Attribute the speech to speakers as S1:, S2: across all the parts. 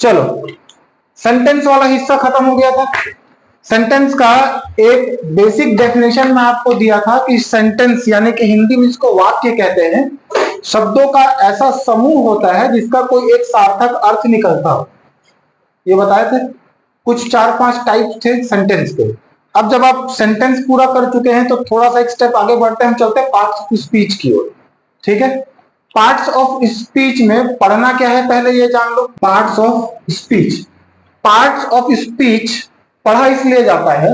S1: चलो, सेंटेंस वाला हिस्सा खत्म हो गया था। सेंटेंस का एक बेसिक डेफिनेशन मैं आपको दिया था कि सेंटेंस यानी कि हिंदी में इसको वाक्य कहते हैं, शब्दों का ऐसा समूह होता है जिसका कोई एक सार्थक अर्थ निकलता हो। ये बताए थे, कुछ 4-5 टाइप थे सेंटेंस के। अब जब आप सेंटेंस पूरा कर चुके हैं तो थोड़ा सा एक स्टेप आगे बढ़ते हैं, हम चलते हैं पार्ट्स ऑफ स्पीच की ओर। ठीक है, पार्ट्स ऑफ स्पीच में पढ़ना क्या है पहले ये जान लो। Parts of speech, parts of speech पढ़ा इसलिए जाता है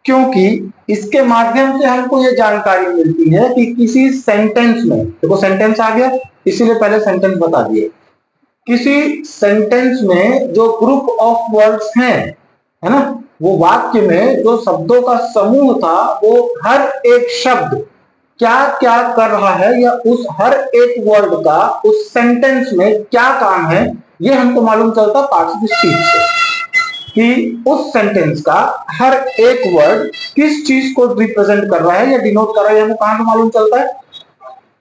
S1: क्योंकि इसके माध्यम से हमको ये जानकारी मिलती है कि किसी सेंटेंस में, देखो सेंटेंस आ गया इसीलिए पहले सेंटेंस बता दिए, किसी सेंटेंस में जो ग्रुप ऑफ वर्ड्स हैं, है ना, वो वाक्य में जो शब्दों का समूह था, वो हर एक शब्द क्या क्या कर रहा है या उस हर एक वर्ड का उस सेंटेंस में क्या काम है, ये हमको मालूम चलता पार्ट्स ऑफ स्पीच से, कि उस सेंटेंस का हर एक वर्ड किस चीज को रिप्रेजेंट कर रहा है या डिनोट कर रहा है, हमको कहां से मालूम चलता है?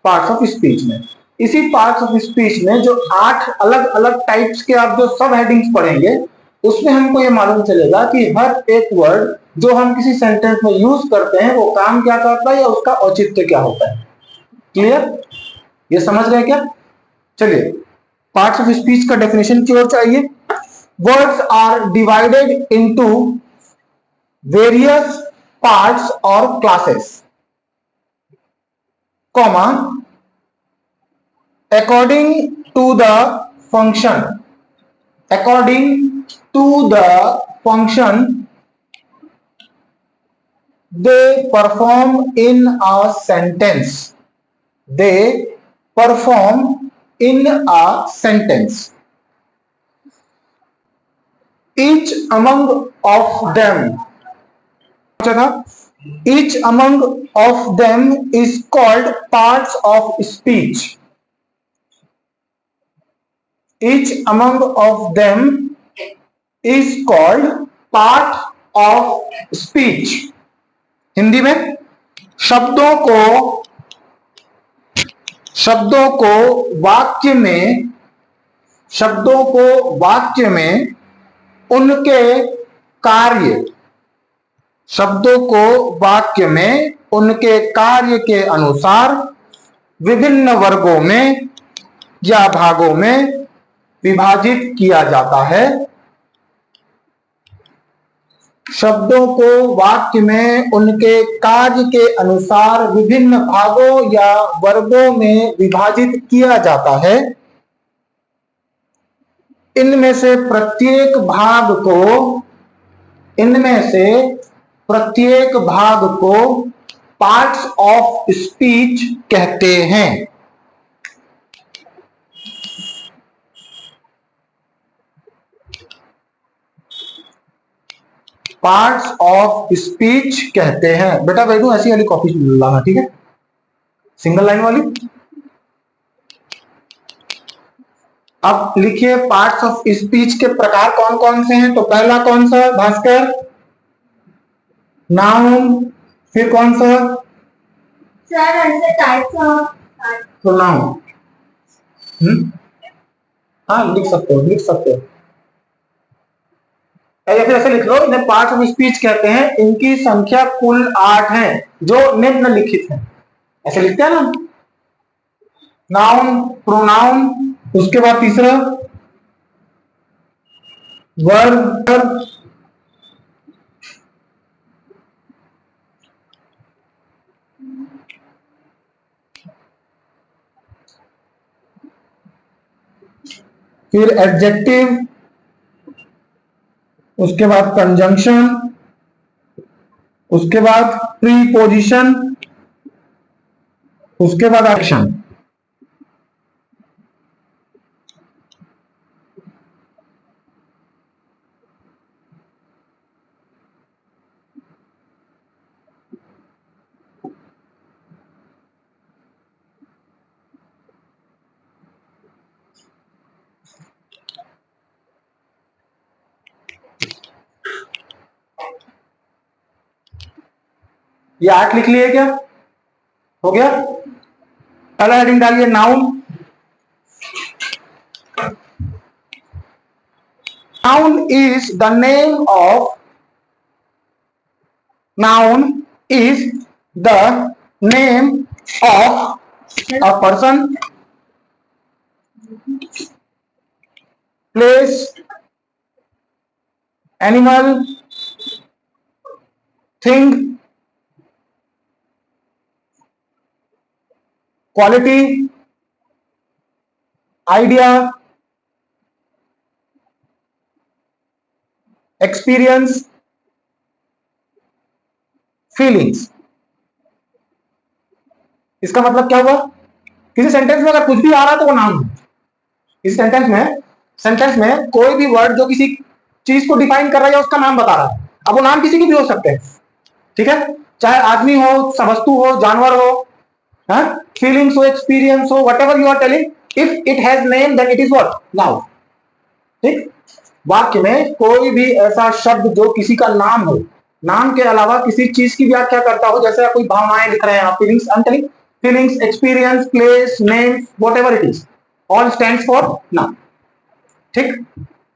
S1: पार्ट्स ऑफ स्पीच में। इसी पार्ट्स ऑफ स्पीच में जो 8 अलग अलग टाइप्स के आप जो सब हेडिंग्स पढ़ेंगे, उसमें हमको ये मालूम चलेगा कि हर एक वर्ड जो हम किसी सेंटेंस में यूज करते हैं वो काम क्या करता है या उसका औचित्य क्या होता है। क्लियर? ये समझ रहे हैं क्या? चलिए पार्ट्स ऑफ स्पीच का डेफिनेशन की ओर चाहिए। Words are divided into various parts और classes, comma, according to the function, according to the function they perform in a sentence, they perform in a sentence, each among of them, each among of them is called parts of speech, each among of them is called part of speech। Hindi में शब्दों को वाक्य में उनके कार्य, शब्दों को वाक्य में उनके कार्य के अनुसार विभिन्न वर्गों में या भागों में विभाजित किया जाता है। शब्दों को वाक्य में उनके कार्य के अनुसार विभिन्न भागों या वर्गों में विभाजित किया जाता है। इनमें से प्रत्येक भाग को पार्ट्स ऑफ स्पीच कहते हैं। पार्ट्स ऑफ स्पीच कहते हैं। बेटा बैठो, ऐसी वाली कॉपी लाना, ठीक है, सिंगल लाइन वाली। अब लिखिए पार्ट्स ऑफ स्पीच के प्रकार कौन कौन से हैं। तो पहला कौन सा भास्कर? नाउन। फिर कौन सा?
S2: सर ऐसे टाइप्स ऑफ,
S1: तो नाउन। हाँ लिख सकते हो या फिर ऐसे लिख लो, इन्हें पार्ट्स ऑफ स्पीच कहते हैं। इनकी संख्या कुल 8 है जो निम्नलिखित है। ऐसे लिखते हैं ना, नाउन, प्रोनाउन, उसके बाद तीसरा वर्ब, फिर एडजेक्टिव, उसके बाद कंजंक्शन, उसके बाद प्रीपोजिशन, उसके बाद एक्शन। ये 8 लिख लिए क्या? हो गया। पहला हेडिंग डालिए noun. noun is the name of a person, place, animal, thing, quality, idea, experience, feelings. इसका मतलब क्या हुआ? किसी सेंटेंस में अगर कुछ भी आ रहा है तो वो नाम है। इस सेंटेंस में कोई भी वर्ड जो किसी चीज को डिफाइन कर रहा है उसका नाम बता रहा है। अब वो नाम किसी की भी हो सकते हैं, ठीक है, चाहे आदमी हो, वस्तु हो, जानवर हो, फीलिंग्स हो, एक्सपीरियंस हो, whatever you are telling, if it has name then it is what? Noun. ठीक, वाक्य में कोई भी ऐसा शब्द जो किसी का नाम हो, नाम के अलावा किसी चीज की व्याख्या करता हो, जैसे आप कोई भावनाएं लिख रहे हैं, आप feelings, I am telling feelings, experience, place, name, whatever it is, all stands for noun. ठीक,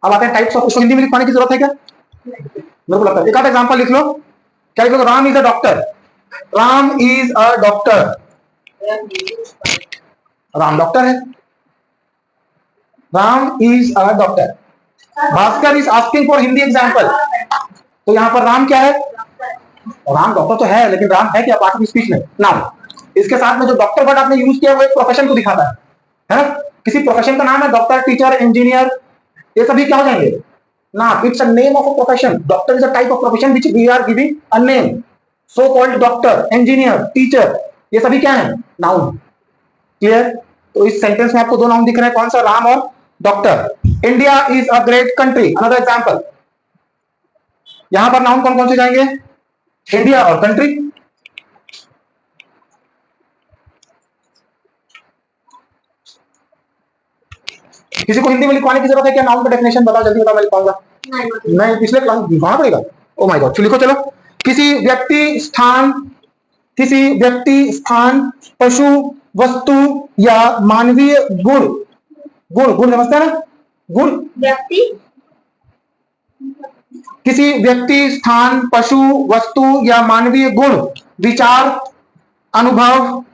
S1: अब आते हैं टाइप्स ऑफ। इसको हिंदी में लिखवाने की जरूरत है क्या? मेरे को लगता है एक आध एग्जांपल लिख लो। क्या लिख लो? Ram is a doctor. Ram is a doctor. Ram doctor है। Ram is a doctor. Bhaskar is asking for Hindi example. तो यहां पर राम क्या है? राम डॉक्टर तो है, लेकिन राम है क्या पार्ट ऑफ स्पीच में? नाउन। इसके साथ में जो डॉक्टर वर्ड आपने यूज किया वो एक प्रोफेशन को दिखाता है? किसी प्रोफेशन का नाम है, डॉक्टर, टीचर, इंजीनियर, ये सभी क्या हो जाएंगे? Noun. It's a name of a profession. Doctor is a type of profession which we are giving a name. So called doctor, engineer, teacher, ये सभी क्या है? नाउन। क्लियर? तो इस सेंटेंस में आपको दो नाउन दिख रहे हैं, कौन सा? राम और doctor. India is a great country, another example. यहां पर नाउन कौन कौन से जाएंगे? इंडिया और कंट्री। किसी को हिंदी में लिखवाने की जरूरत है क्या? नाउन का डेफिनेशन बताओ जल्दी, बताओ, मैं लिखवाऊंगा। नहीं, पिछले क्लास लिखवाना पड़ेगा। ओ माय गॉड, लिखो चलो। किसी व्यक्ति, स्थान, पशु, वस्तु या मानवीय गुण, गुण समझते हैं ना? गुण,
S2: व्यक्ति,
S1: किसी व्यक्ति, स्थान, पशु, वस्तु या मानवीय गुण, विचार, अनुभव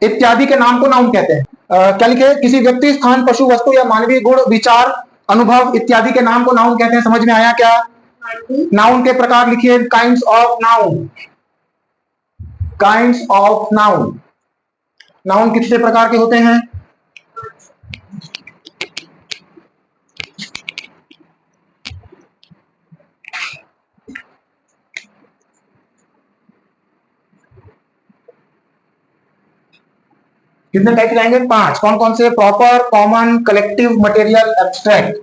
S1: इत्यादि के नाम को नाउन कहते हैं। क्या लिखे? किसी व्यक्ति, स्थान, पशु, वस्तु या मानवीय गुण, विचार, अनुभव इत्यादि के नाम को नाउन कहते हैं। समझ में आया क्या? नाउन के प्रकार लिखिए। Kinds of noun. Kinds of noun. Noun कितने प्रकार के होते हैं? कितने टाइप रहेंगे? 5। कौन कौन से? Proper, common, collective, material, abstract.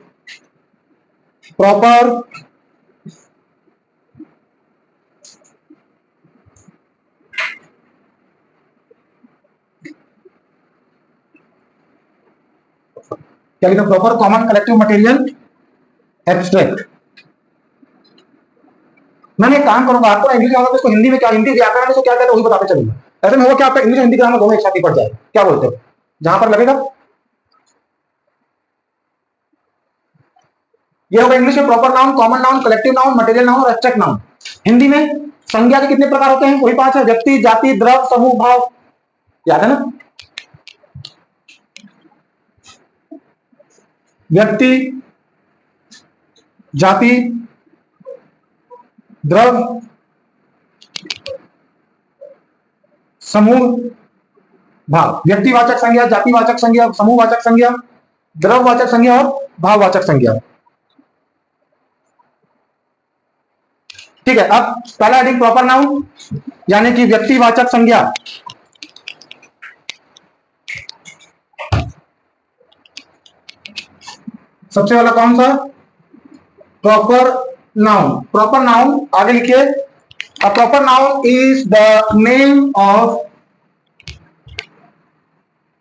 S1: Proper, क्या लिखा? Proper, common, collective, material, abstract. मैंने एक काम करूंगा, आपको इंग्लिश ग्रामर इसको हिंदी में क्या, हिंदी व्याकरण में तो क्या कहते हैं वही बताते चलूंगा। ऐसे में होगा कि आपका इंग्लिश और हिंदी ग्रामर दोनों एक साथ ही पड़ जाए। क्या बोलते हो? जहां पर लगेगा ये होगा इंग्लिश में proper noun, common noun, collective noun, material noun और एब्स्ट्रैक्ट नाउन। हिंदी में संज्ञा के कितने प्रकार होते हैं? वही 5 है। व्यक्ति, जाति, द्रव, समूह, भाव। याद है ना? व्यक्ति, जाति, द्रव, समूह, भाव। व्यक्तिवाचक संज्ञा, जातिवाचक संज्ञा, समूहवाचक संज्ञा, द्रववाचक संज्ञा और भाववाचक संज्ञा। ठीक है, अब पहला हेडिंग प्रॉपर नाउन यानी कि व्यक्तिवाचक संज्ञा। सबसे वाला कौन सा? Proper noun. प्रॉपर नाउन आगे लिखिए। A proper noun is the name of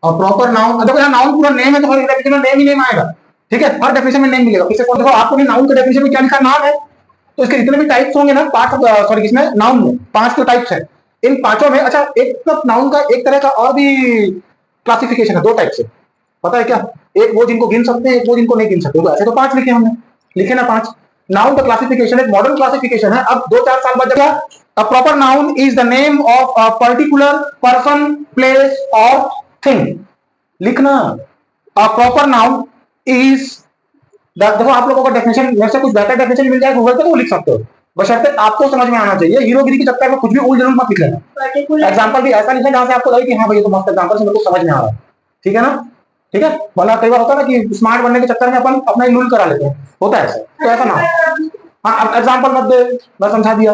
S1: proper noun. देखो यहाँ नाउन पूरा नेम है तो हर डेफिनेशन में नेम ही नेम आएगा। ठीक है, हर डेफिनेशन में नेम मिलेगा। किसी को देखो आपको भी नाउन के डेफिनेशन में क्या लिखा? नाम है। तो इसके जितने भी टाइप्स होंगे ना, सॉरी किसमें, नाउन में 5 के टाइप्स है। इन 5 में अच्छा एक नाउन का एक तरह का और भी क्लासिफिकेशन है, 2 टाइप से। पता है क्या? एक वो जिनको गिन सकते हैं, एक वो जिनको नहीं गिन सकते। तो ऐसे तो 5 लिखे हमने। लिखे ना 5। नाउन का क्लासिफिकेशन एक मॉडर्न क्लासिफिकेशन है। अब 2-4 साल बाद जब a proper noun is the name of a particular person, place और थिंग। लिखना अ प्रॉपर नाउन इज, देखो आप लोगों को डेफिनेशन मेरे से कुछ बेहतर डेफिनेशन मिल जाए गूगल पे तो वो लिख सकते हो, बशर्ते आपको समझ में आना चाहिए। हीरोगिरी के चक्कर में कुछ भी उल्ट जरूर मत लिख लेना। एग्जांपल भी ऐसा लिखना जहां से आपको लगे कि हाँ भाई ये तो मस्त एग्जांपल से मेरे को समझ में आ रहा है। ठीक है ना? ठीक है, वरना कई बार होता है ना कि स्मार्ट बनने के चक्कर में अपन अपना ही लूल करा लेते हैं, होता है ऐसा, तो ऐसा ना हो। हाँ, अब एग्जांपल मत दे, मैं समझा दिया।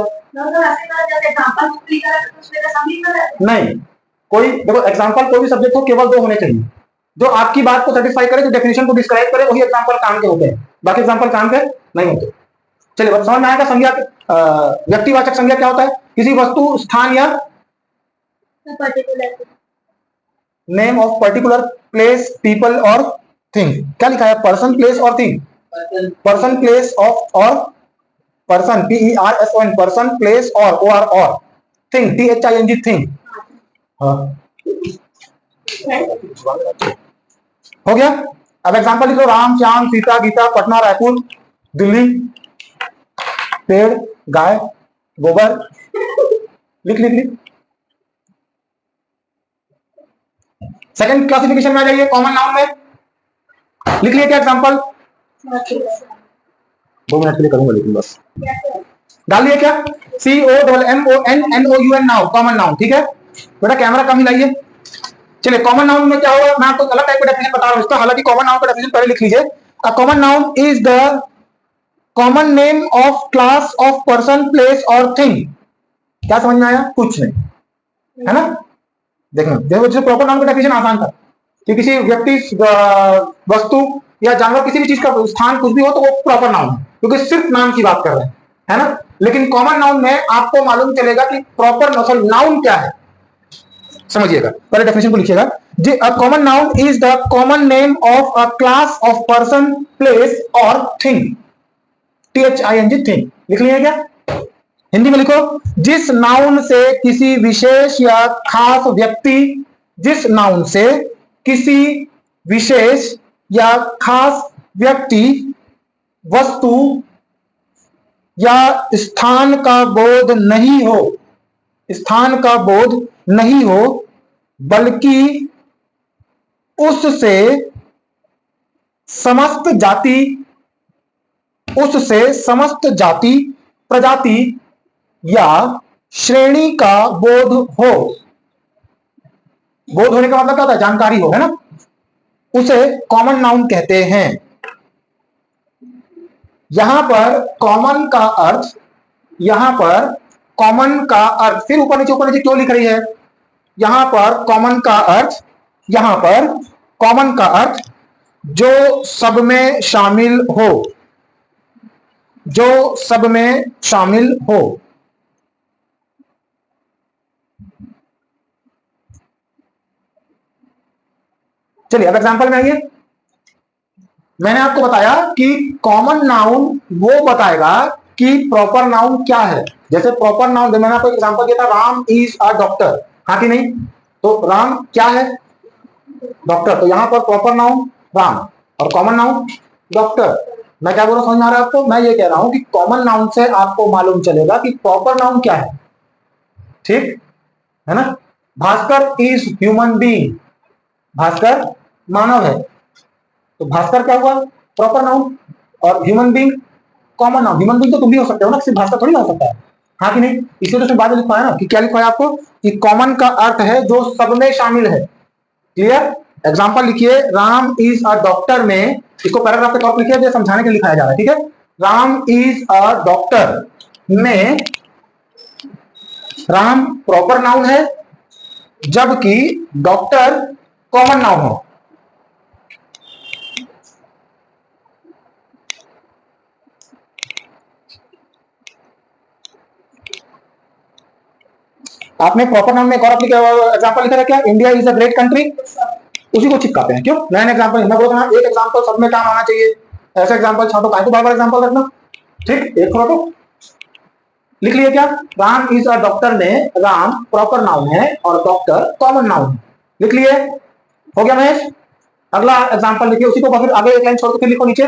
S1: नहीं, कोई देखो एग्जांपल कोई भी सब्जेक्ट हो केवल 2 होने चाहिए, जो आपकी बात को सेटिस्फाई करे, जो डेफिनेशन को डिस्क्राइब करे, वही एग्जांपल काम के होते हैं, बाकी एग्जांपल काम के नहीं होते। चलिए बात समझ में आएगा। संज्ञा, व्यक्तिवाचक संज्ञा क्या होता है? किसी वस्तु, स्थान या name of particular place, people और थिंग। क्या लिखा है? पर्सन, प्लेस और थिंग। पर्सन, प्लेस ऑफ और पर्सन, PERSON, पर्सन, प्लेस और थिंग, THING, थिंग। हाँ, हो गया। अब एग्जांपल लिख लो, राम, श्याम, सीता, गीता, पटना, रायपुर, दिल्ली, पेड़, गाय, गोबर। लिख लिख लिख। सेकंड क्लासिफिकेशन में आ जाइए, कॉमन नाउन में। लिख लिया क्या एग्जांपल? 2 मिनट के लिए करूंगा लेकिन बस डाल दिया क्या? COMMONNOUN, noun, common noun. ठीक है बेटा, कैमरा कम हिलाइए। चलिए, कॉमन नाउन में क्या होगा, मैं आपको अलग टाइप का डेफिनेशन बता रहा हूं इसका, हालांकि कॉमन नाउन का डेफिनेशन पहले लिख लीजिए। A common noun is the common name of class of person, place और थिंग। क्या समझ में आया? कुछ नहीं, है ना? देखना, देखो प्रॉपर नाउन का डेफिनेशन आसान था कि किसी व्यक्ति, वस्तु या जानवर, किसी भी चीज का स्थान कुछ भी हो तो वो प्रॉपर नाउन है, क्योंकि सिर्फ नाम की बात कर रहे हैं, है ना? लेकिन कॉमन नाउन में आपको मालूम चलेगा कि प्रॉपर नाउन क्या है। समझिएगा, पहले डेफिनेशन को लिखिएगा। A common noun is the common name of a class of person, place और थिंग। THING, thing. लिख लिया क्या? हिंदी में लिखो, जिस नाउन से किसी विशेष या खास व्यक्ति, जिस नाउन से किसी विशेष या खास व्यक्ति, वस्तु या स्थान का बोध नहीं हो, स्थान का बोध नहीं हो, बल्कि उससे समस्त जाति, उससे समस्त जाति, प्रजाति या श्रेणी का बोध हो। बोध होने का मतलब क्या होता है? जानकारी हो, है ना? उसे कॉमन नाउन कहते हैं। यहां पर कॉमन का अर्थ, यहां पर कॉमन का अर्थ, फिर ऊपर नीचे क्यों लिख रही है? यहां पर कॉमन का अर्थ, यहां पर कॉमन का अर्थ जो सब में शामिल हो, जो सब में शामिल हो। चलिए अब एग्जांपल में आइए। मैंने आपको बताया कि कॉमन नाउन वो बताएगा कि प्रॉपर नाउन क्या है। जैसे प्रॉपर नाउन, मैंने आपको एग्जांपल दिया था, राम इज अ डॉक्टर, हाँ कि नहीं? तो राम क्या है? डॉक्टर। तो यहां पर प्रॉपर नाउन राम और कॉमन नाउन डॉक्टर। मैं क्या बोल रहा हूं, समझ में आ रहा है आपको? मैं ये कह रहा हूं कि कॉमन नाउन से आपको मालूम चलेगा कि प्रॉपर नाउन क्या है। ठीक है ना? Bhaskar is human being, Bhaskar मानव है, तो भास्कर क्या हुआ? Proper noun. और human being common noun. Human being तो तुम भी हो सकते हो ना, सिर्फ भास्कर थोड़ी हो सकता है, हाँ कि नहीं? इसलिए तो उसमें बाद में लिखा है ना कि क्या लिखा है आपको, कि कॉमन का अर्थ है जो सब में शामिल है। क्लियर? एग्जांपल लिखिए, राम इज अ डॉक्टर में, इसको पैराग्राफ के तौर पर लिखिए, समझाने के लिए लिखाया जा रहा है। ठीक है? राम इज अ डॉक्टर में राम प्रॉपर नाउन है, जबकि डॉक्टर कॉमन नाउन हो। आपने प्रॉपर नाउन में एक और एग्जांपल लिखा है क्या? India is a great country. उसी को चिपकाते हैं, क्यों? नया एग्जांपल मैं बोल रहा हूं, एक एग्जांपल सब में काम आना चाहिए, ऐसा एग्जांपल छाटो, काय को बार-बार एग्जांपल रखना। ठीक, एक फोटो लिख लिया क्या? राम इज अ डॉक्टर में राम प्रॉपर नाउन है और डॉक्टर कॉमन नाउन है। लिख लिए? हो गया महेश? अगला एग्जांपल लिखिए, उसी को फिर आगे एक लाइन छोड़ के फिर लिखो नीचे।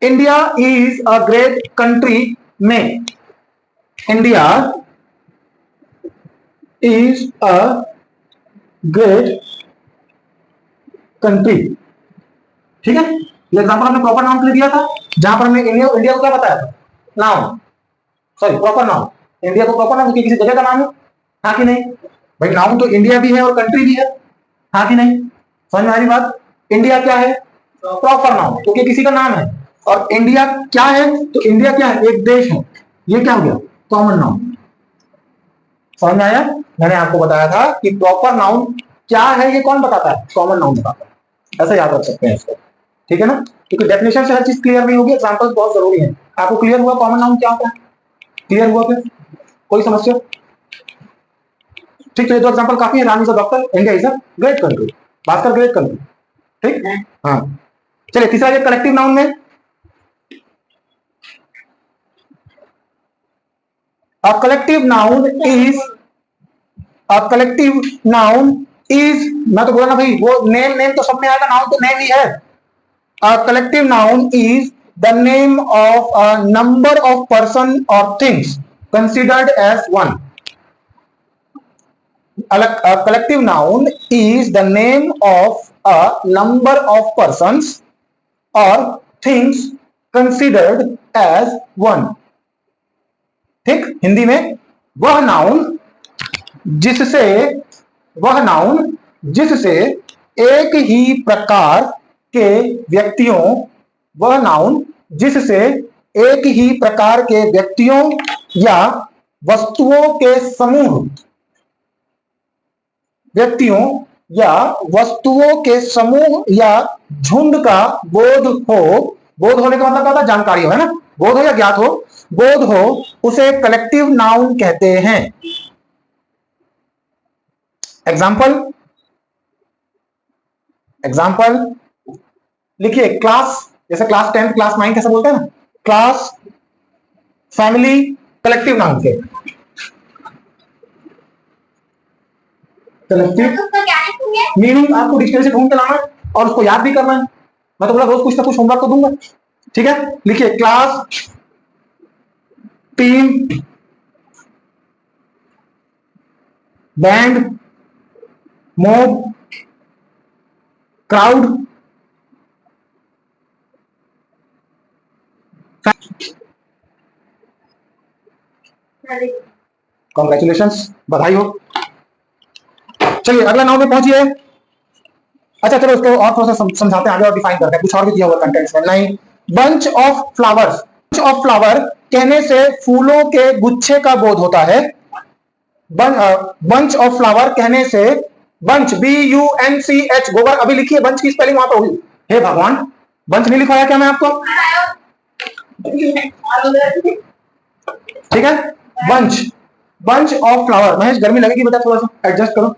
S1: India is a great country में India is a great country, ठीक है। ये एग्जांपल हमने प्रॉपर नाउन के लिए दिया था, जहां पर हमने इंडिया को क्या बताया था, noun, sorry proper noun. India को प्रॉपर नाउन किसी जगह का नाम है, हाँ कि नहीं भाई। नाउन तो इंडिया भी है और कंट्री भी है, हाँ कि नहीं। समझ में आ रही बात। इंडिया क्या है, प्रॉपर नाउन, क्योंकि किसी का नाम है। और इंडिया क्या है, तो इंडिया क्या है, एक देश है। ये क्या हो गया, कॉमन नाउन। समझ में आया। मैंने आपको बताया था कि प्रॉपर नाउन क्या है, ये कौन बताता है, कॉमन नाउन बताता है। ऐसा याद रख सकते हैं इसको, ठीक है ना। क्योंकि डेफिनेशन से हर चीज क्लियर नहीं होगी, एग्जांपल्स बहुत जरूरी है। आपको क्लियर हुआ कॉमन नाउन क्या होता है, क्लियर हुआ फिर कोई समस्या। ठीक है, जो एग्जांपल काफी है, Ram is a doctor, India is a great country, Bhaskar great country, ठीक है। हाँ चलिए तीसरा ये कलेक्टिव नाउन में, अ collective noun is, a collective noun is, मैं तो बोला ना भाई, वो नेम, नेम तो सब में आएगा, नाउन तो नेम ही है। A collective noun is the name of a number of person और things considered as one. A collective noun is the name of a number of persons or things considered as one। ठीक, हिंदी में वह noun जिससे, वह noun जिससे एक ही प्रकार के व्यक्तियों, वह नाउन जिससे एक ही प्रकार के व्यक्तियों या वस्तुओं के समूह, व्यक्तियों या वस्तुओं के समूह या झुंड का बोध हो, बोध होने का मतलब क्या होता है, जानकारी हो, है ना, बोध हो या ज्ञात हो, बोध हो, उसे कलेक्टिव नाउन कहते हैं। एग्जाम्पल, एग्जाम्पल लिखिए, क्लास, जैसे क्लास 10 क्लास 9 कैसे बोलते हैं ना, क्लास, फैमिली, कलेक्टिव नाउन के। कलेक्टिव मीनिंग आपको डिक्शनरी से ढूंढ के लाना है और उसको याद भी करना है। मैं तो बोला रोज कुछ ना कुछ होमवर्क तो दूंगा, ठीक है। लिखिए, class, team, band, mob, crowd, congratulations, बधाई हो। चलिए अगला नाउन में पहुंचिए। अच्छा चलो उसको और थोड़ा सा समझाते हैं आगे और डिफाइन करते हैं, कुछ और भी दिया हुआ कंटेंट्स में। नहीं, bunch of flowers, bunch of flower कहने से फूलों के गुच्छे का बोध होता है। बंच ऑफ फ्लावर कहने से, बंच, BUNCH, गोबर, अभी लिखिए बंच की स्पेलिंग वहां पर हुई। हे भगवान, बंच नहीं लिखवाया क्या मैं आपको, ठीक है। Bunch, bunch of flower, Mahesh गर्मी लगेगी बेटा, थोड़ा सा एडजस्ट करो।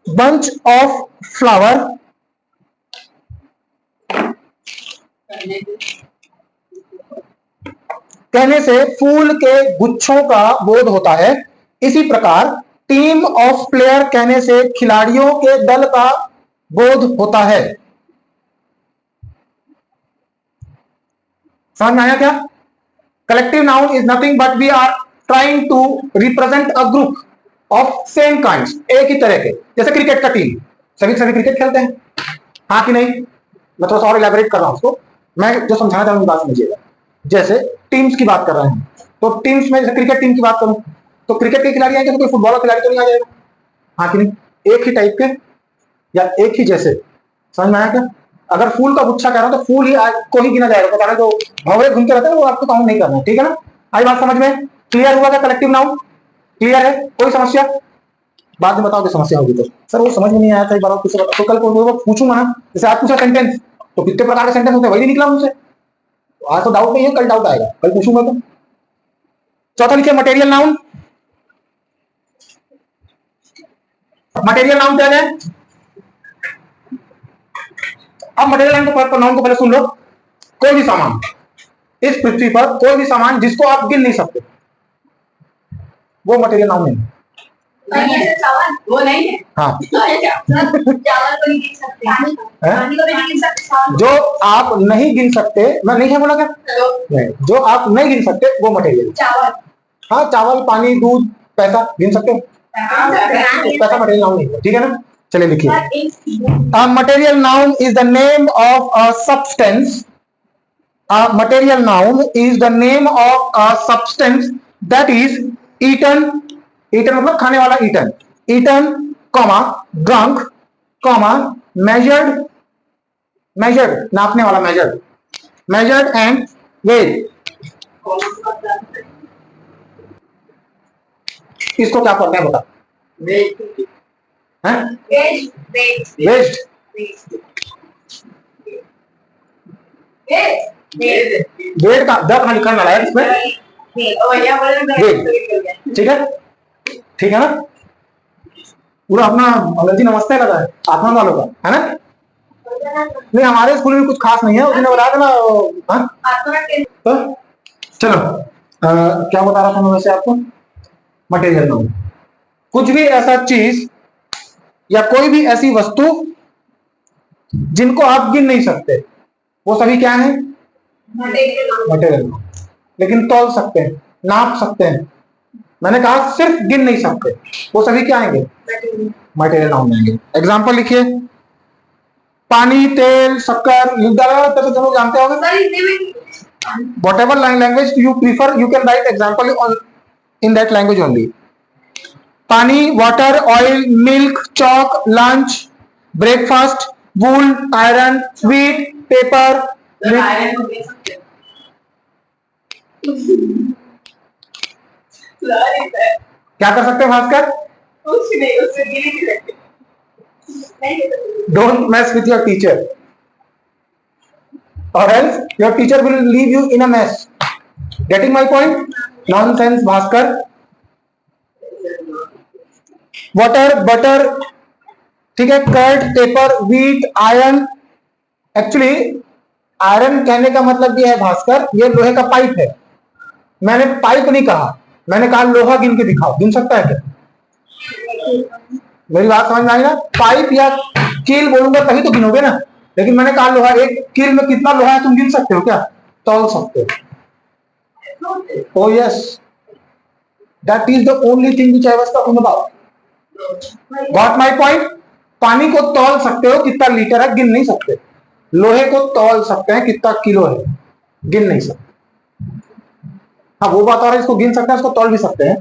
S1: बंच ऑफ फ्लावर कहने से फूल के गुच्छों का बोध होता है। इसी प्रकार टीम ऑफ प्लेयर कहने से खिलाड़ियों के दल का बोध होता है। समझ में आया क्या। Collective noun is nothing but we are trying to represent a group of same kinds, एक ही तरह के, जैसे क्रिकेट का टीम, सभी सभी क्रिकेट खेलते हैं, हाँ कि नहीं। मैं थोड़ा सा और इलैबोरेट कर रहा हूं उसको, मैं जो समझाना चाहूंगी बात समझिएगा। जैसे टीम्स की बात कर रहे हैं, तो टीम्स में जैसे क्रिकेट टीम की बात करूं, तो क्रिकेट के खिलाड़ी आएंगे तो कोई फुटबॉल का खिलाड़ी तो नहीं आ जाएगा, हाँ कि नहीं। एक ही टाइप के या एक ही जैसे, समझ में आया क्या। अगर फूल का गुच्छा कह रहा हूं तो फूल ही को ही गिना जाएगा, पता नहीं जो भंवरे घूमते रहते हैं वो आपको काउंट नहीं करना, ठीक है ना। आई बात समझ में, क्लियर हुआ क्या कलेक्टिव नाउन, क्लियर है, कोई समस्या। बाद में बताओगे समस्या होगी तो, सर वो समझ में नहीं आया था, एक बार किसी तो कल को पूछूंगा ना, जैसे आज पूछा सेंटेंस, तो कितने प्रकार के सेंटेंस होते हैं वही नहीं निकला मुझसे, आज तो डाउट नहीं है, कल डाउट आएगा, कल पूछूंगा तो। चौथा लिखिए, मटेरियल नाउन। मटेरियल नाउन क्या है। अब मटेरियल नाउन को पहले सुन लो। कोई भी सामान इस पृथ्वी पर, कोई भी सामान जिसको आप गिन नहीं सकते, वो मटेरियल नाउन नहीं।
S2: चावल वो नहीं है।
S1: हाँ
S2: चावल को नहीं गिन सकते, पानी को भी नहीं गिन सकते।
S1: जो आप नहीं गिन सकते, मैं नहीं है बोला क्या? नहीं, जो आप नहीं गिन सकते वो मटेरियल।
S2: चावल,
S1: हाँ, चावल, पानी, दूध, पैसा गिन सकते हो? पैसा मटेरियल नाउन नहीं है, ठीक है ना? चलिए लिखिए, a material noun is the name of a substance. A material noun is the name of a substance that is eaten. Eaten मतलब खाने वाला eaten. Eaten, comma, drunk, comma, measured, measured नापने वाला measured, measured and weighed. इसको क्या पढ़ते हैं बता? हैं? वेस्ट। वेट का द कहां लिखा है इसमें? वेट, ठीक है, ठीक है ना? पूरा अपना अंग्रेजी नमस्ते लगा है आत्मा वालों का, है ना? नहीं, हमारे स्कूल में कुछ खास नहीं है, उसने बताया था ना। हाँ? तो चलो, क्या बता रहा था मैं वैसे आपको? मटेरियल नाउन, कुछ भी ऐसा चीज या कोई भी ऐसी वस्तु जिनको आप गिन नहीं सकते, वो सभी क्या है? Material noun. लेकिन तौल सकते हैं, नाप सकते हैं। मैंने कहा सिर्फ गिन नहीं सकते, वो सभी क्या आएंगे? मटेरियल नाउन आएंगे। एग्जांपल लिखिए, पानी, तेल, शक्कर, तो दोनों जानते होंगे। Whatever language you prefer, you can write example in that language only. पानी, water, oil, milk, chalk, lunch, breakfast, wool, iron, sweet, paper. क्या कर सकते हैं भास्कर? कुछ नहीं, उससे गिन नहीं सकते। Don't mess with your teacher, or else your teacher will leave you in a mess. Getting my point? Nonsense, Bhaskar. Water, butter, ठीक है, curd, paper, wheat, iron. Actually iron कहने का मतलब ये है भास्कर, ये लोहे का पाइप है। मैंने पाइप नहीं कहा, मैंने कहा लोहा गिन के दिखाओ, गिन सकता है क्या? मेरी बात समझ में आई ना? पाइप या कील बोलूंगा तभी तो गिनोगे ना, लेकिन मैंने कहा लोहा, एक कील में कितना लोहा है तुम गिन सकते हो क्या? तौल सकते हो। Oh yes, that is the only thing which I was talking about. Got my point? पानी को तौल सकते हो कितना लीटर है, गिन नहीं सकते। लोहे को तौल सकते हैं कितना किलो है, गिन नहीं सकते। हाँ, वो बात और है, इसको गिन सकते हैं, इसको तौल भी सकते हैं,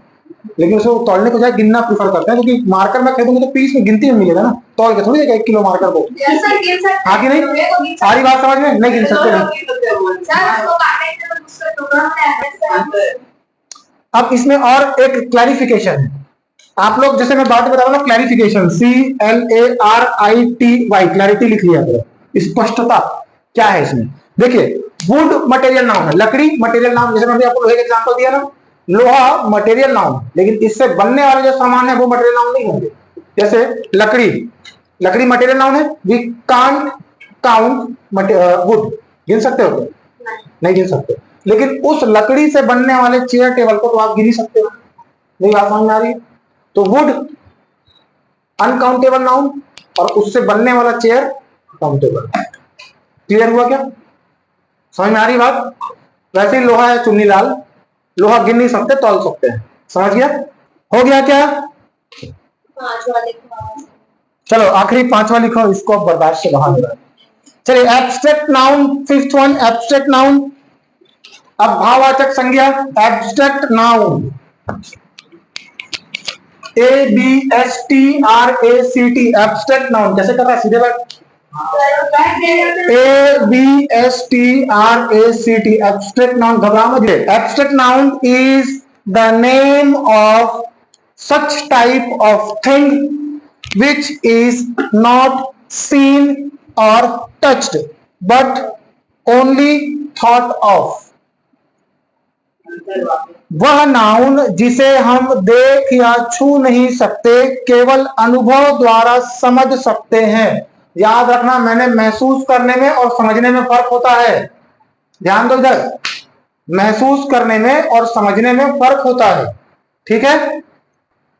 S1: लेकिन उसको तौलने को जाए गिनना प्रीफर करते हैं, क्योंकि मार्कर में खरीदूंगा तो पीस में गिनती में मिलेगा ना, तौल के थोड़ी देगा 1 किलो मार्कर को। हाँ कि नहीं? सारी बात समझ में नहीं? गिन सकते नहीं। अब इसमें और एक क्लैरिफिकेशन है। आप लोग जैसे मैं बात बता रहा हूँ, क्लैरिफिकेशन, CLARITY, क्लैरिटी लिख लिया करो, स्पष्टता क्या है इसमें। देखिए, वुड मटेरियल नाउन है, लकड़ी मटेरियल नाउन। जैसे मैंने आपको लोहे का एग्जांपल दिया ना, लोहा मटेरियल नाउन, लेकिन इससे बनने वाले जो सामान है वो मटेरियल नाउन नहीं होंगे। जैसे लकड़ी, लकड़ी मटेरियल नाउन है। वी कांट काउंट वुड, गिन सकते हो? नहीं गिन सकते, लेकिन उस लकड़ी से बनने वाले चेयर टेबल को तो आप गिन ही सकते हो। मेरी बात समझ में आ रही है? तो वुड अनकाउंटेबल नाउन, और उससे बनने वाला चेयर काउंटेबल। क्लियर हुआ क्या? समझ में आ रही बात? वैसे ही लोहा है चुन्नी लाल, लोहा गिन नहीं सकते, तौल सकते हैं। समझ गया? हो गया क्या? चलो आखिरी 5वां लिखो, इसको अब बर्दाश्त से बाहर हो। चलिए, abstract noun, 5th one, abstract noun. अब भाववाचक संज्ञा, abstract noun, ABSTRACT, abstract noun. कैसे कर रहा है? सीधे बात, ABSTRACT, एब्स्ट्रैक्ट नाउन। घबरा मत। Abstract noun is the name of such type of thing which is not seen और touched but only thought of. वह नाउन जिसे हम देख या छू नहीं सकते, केवल अनुभव द्वारा समझ सकते हैं। याद रखना, मैंने महसूस करने में और समझने में फर्क होता है। ध्यान दो इधर, महसूस करने में और समझने में फर्क होता है, ठीक है?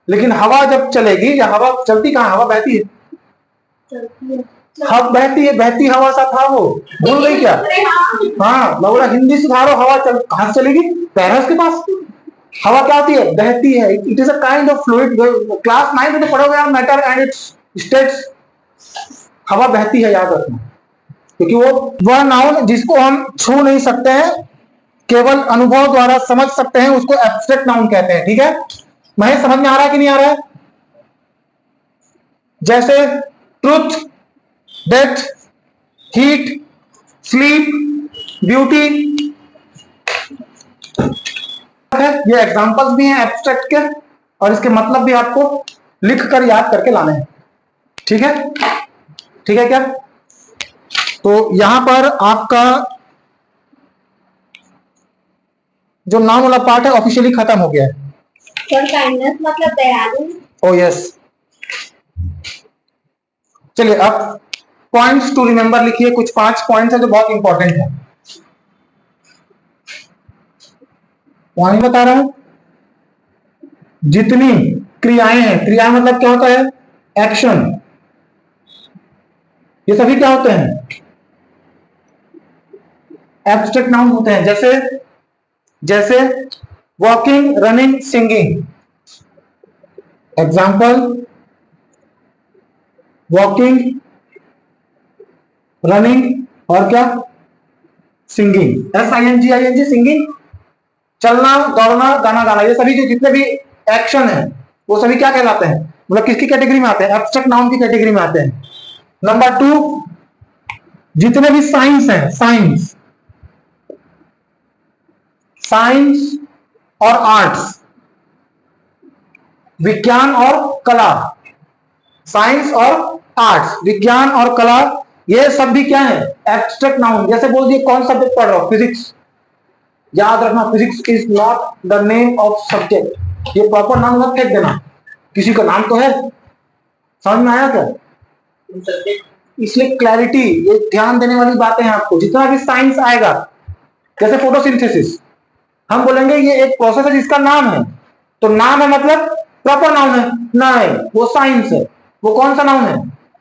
S1: लेकिन हवा जब चलेगी, या हवा चलती कहाँ, हवा बहती है, हवा बहती है, बहती हवा सा था वो, भूल गई क्या? हाँ, मैं बोला हिंदी सुधारो, हवा कहां से चलेगी, पैरस के पास। हवा क्या होती है, बहती है। It is a kind of fluid. Class 9 में पढ़ोगे आप, मैटर एंड इट्स स्टेट्स। हवा बहती है, याद रखना, क्योंकि वो वह नाउन जिसको हम छू नहीं सकते हैं, केवल अनुभव द्वारा समझ सकते हैं, उसको एब्स्ट्रैक्ट नाउन कहते हैं। ठीक है, महेश समझ में आ रहा है कि नहीं आ रहा है? जैसे truth, death, heat, sleep, beauty, ये एग्जांपल्स भी हैं एब्स्ट्रैक्ट के, और इसके मतलब भी आपको लिख कर याद करके लाने हैं। ठीक है, ठीक है क्या? तो यहां पर आपका जो नाउन वाला पार्ट है ऑफिशियली खत्म हो गया है।
S2: काइंडनेस मतलब दयालु।
S1: ओ यस। चलिए अब पॉइंट्स टू रिमेंबर लिखिए। कुछ 5 पॉइंट्स हैं जो बहुत इंपॉर्टेंट है। पॉइंट बता रहा हूं, जितनी क्रियाएं हैं, क्रिया मतलब क्या होता है, एक्शन, ये सभी क्या होते हैं, एब्स्ट्रैक्ट नाउन होते हैं। जैसे जैसे walking, running, singing. Example, walking, running और क्या, सिंगिंग। SING सिंगिंग, चलना, दौड़ना, गाना गाना, ये सभी जो जितने भी एक्शन है वो सभी क्या कहलाते हैं, मतलब किसकी कैटेगरी में आते हैं, एब्स्ट्रैक्ट नाउन की कैटेगरी में आते हैं। नंबर 2, जितने भी साइंस हैं, साइंस, साइंस और आर्ट्स, विज्ञान और कला, साइंस और आर्ट्स, विज्ञान और कला, ये सब भी क्या है, एब्स्ट्रैक्ट नाउन। जैसे बोल दिए कौन सब्जेक्ट पढ़ रहा हो, फिजिक्स, याद रखना physics is not the name of subject. ये प्रॉपर नाम मत फेंक देना, किसी का नाम तो है। समझ में आया क्या? इसलिए क्लैरिटी, ये ध्यान देने वाली बातें हैं आपको। जितना भी साइंस आएगा, जैसे फोटोसिंथेसिस, हम बोलेंगे ये एक प्रोसेस है जिसका नाम है, तो नाम है मतलब प्रॉपर नाउन है? नहीं, वो साइंस है। वो कौन सा नाउन है,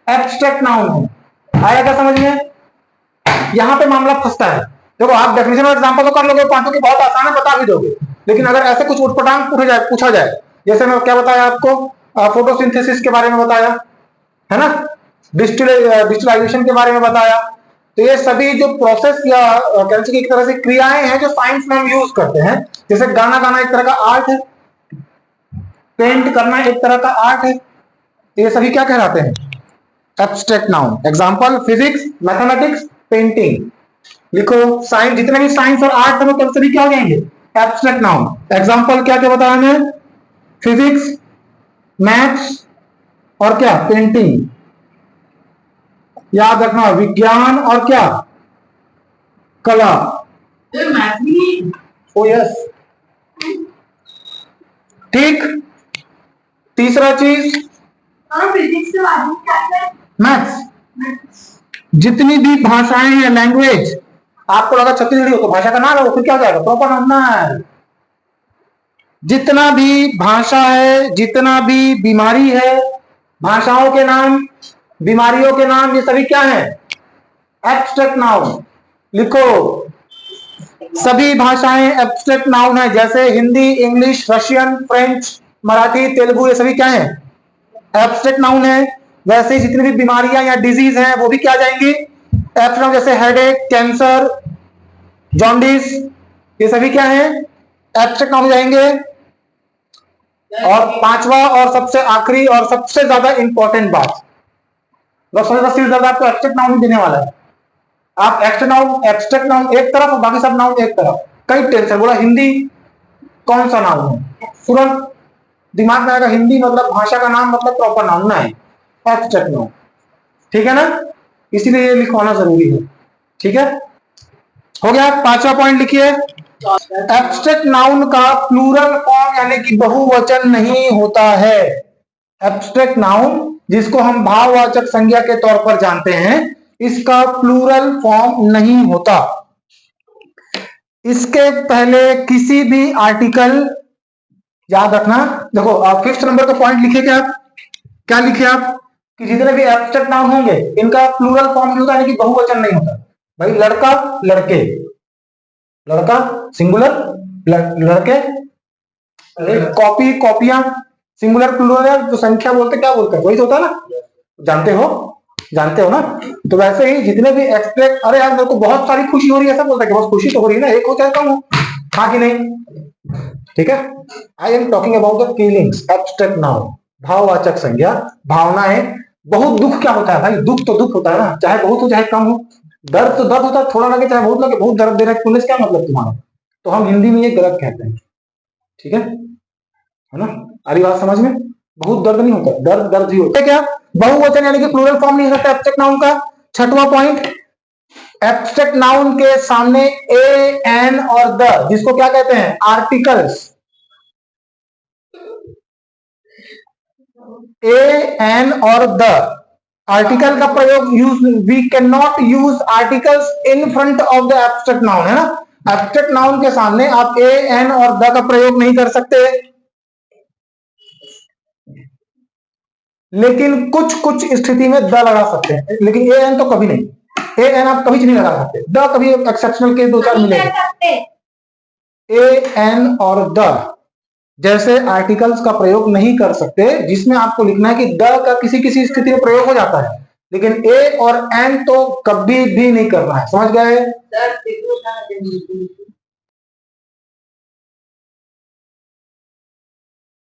S1: एब्स्ट्रैक्ट नाउन है। आया क्या समझ में? यहां पे मामला फंसता है। देखो आप डेफिनेशन और एग्जांपल तो कर लोगे, पांचों की बहुत आसान है, बता भी दोगे, लेकिन अगर ऐसे कुछ उठपटांग पूछा जाए, जैसे मैं क्या बताया आपको, फोटोसिंथेसिस के बारे में बताया है ना, डिजिटलाइजेशन के बारे में बताया, तो ये सभी जो प्रोसेस या एक तरह से क्रियाएं हैं जो साइंस में हम यूज करते हैं। जैसे गाना गाना एक तरह का आर्ट है, पेंट करना एक तरह का आर्ट है, ये सभी क्या कहलाते हैं, abstract noun. Example, physics, mathematics, painting. लिखो, साइंस, जितने भी साइंस और आर्ट है वो सभी क्या हो जाएंगे, एब्स्ट्रैक्ट नाउन। एग्जांपल क्या क्या बताया हमें, फिजिक्स, मैथ्स और क्या, पेंटिंग। याद रखना, विज्ञान और क्या, कला। ओ यस, ठीक। तीसरा चीज,
S2: फिजिक्स के बारे में क्या है,
S1: मैथ्स। जितनी भी भाषाएं हैं, लैंग्वेज, आपको लगा छत्तीसगढ़ी हो तो भाषा का नाम है, वो फिर क्या हो जाएगा, प्रॉपर नाम ना है। जितना भी भाषा है, जितना भी बीमारी है, भाषाओं के नाम, बीमारियों के नाम, ये सभी क्या है, एब्स्ट्रैक्ट नाउन। लिखो, सभी भाषाएं एब्स्ट्रैक्ट नाउन है। जैसे Hindi, English, Russian, French, Marathi, Telugu, ये सभी क्या है, एब्स्ट्रैक्ट नाउन है। वैसे ही जितनी भी बीमारियां या डिजीज हैं वो भी क्या जाएंगी, एब्स्ट्रैक्ट नाउन। जैसे हेडेक, कैंसर, जॉन्डिस, ये सभी क्या है, एब्स्ट्रैक्ट नाउन जाएंगे। और पांचवा और सबसे आखिरी और सबसे ज्यादा इंपॉर्टेंट बात, सिर दर्द आपको एब्स्ट्रैक्ट नाउन देने वाला है। आप एब्स्ट्रैक्ट नाउन एक तरफ और बाकी सब नाउन एक तरफ, कई टेंशन। बोला हिंदी कौन सा नाउन है, तुरंत दिमाग में आएगा हिंदी मतलब भाषा का नाम, मतलब प्रॉपर नाउन ना है, एब्स्ट्रैक्ट नाउन। ठीक है ना, इसीलिए ये लिखवाना जरूरी है। ठीक है, हो गया। पांचवा पॉइंट लिखिए, एब्स्ट्रैक्ट नाउन का प्लूरल फॉर्म यानी कि बहुवचन नहीं होता है। एब्स्ट्रैक्ट नाउन जिसको हम भाववाचक संज्ञा के तौर पर जानते हैं, इसका प्लूरल फॉर्म नहीं होता। इसके पहले किसी भी आर्टिकल, याद रखना, देखो आप 5th नंबर का पॉइंट लिखे क्या लिखे आप कि जितने भी एब्स्ट्रैक्ट नाउन होंगे इनका प्लूरल फॉर्म होता है, यानी कि बहुवचन नहीं होता भाई। लड़का लड़के, लड़का सिंगुलर, लड़के, कॉपी कॉपियां सिंगुलर प्लूरल, तो संख्या बोलते क्या बोलते हैं, वही तो होता है ना, जानते हो ना। तो वैसे ही जितने भी एक्सट्रैक्ट, अरे यार मेरे को बहुत सारी खुशी हो रही है ऐसा बोलता है कि बस खुशी तो हो रही है ना, एक हो चाहे कम हो, हाँ कि नहीं, ठीक है। I am talking about the feelings, abstract noun, भाववाचक संज्ञा, भावनाएं। बहुत दुख क्या होता है भाई, दुख तो दुख होता है ना, चाहे बहुत हो चाहे कम हो। दर्द तो दर्द होता है, थोड़ा लगे चाहे बहुत लगे, बहुत दर्द दे रहा है पुलिस, क्या मतलब तुम्हारा। तो हम हिंदी में ये गलत कहते हैं, ठीक है ना। आ रही बात समझ में, बहुत दर्द नहीं होता, दर्द दर्द ही होता है। क्या बहुवचन यानी कि प्लूरल फॉर्म नहीं हो सकता एब्स्ट्रैक्ट नाउन का। छठवां पॉइंट, एब्स्ट्रैक्ट नाउन के सामने ए एन और द, जिसको क्या कहते हैं, आर्टिकल्स, ए एन और द आर्टिकल का प्रयोग use, we can not use articles in front of the abstract noun, है ना। एब्स्ट्रैक्ट नाउन के सामने आप ए एन और द का प्रयोग नहीं कर सकते, लेकिन कुछ कुछ स्थिति में द लगा सकते हैं, लेकिन ए एन तो कभी नहीं, ए एन आप कभी नहीं लगा सकते, द कभी एक्सेप्शनल के दो चार मिलेंगे। ए एन और द जैसे आर्टिकल्स का प्रयोग नहीं कर सकते, जिसमें आपको लिखना है कि द का किसी किसी स्थिति में प्रयोग हो जाता है, लेकिन ए और एन तो कभी भी नहीं करना है, समझ गए।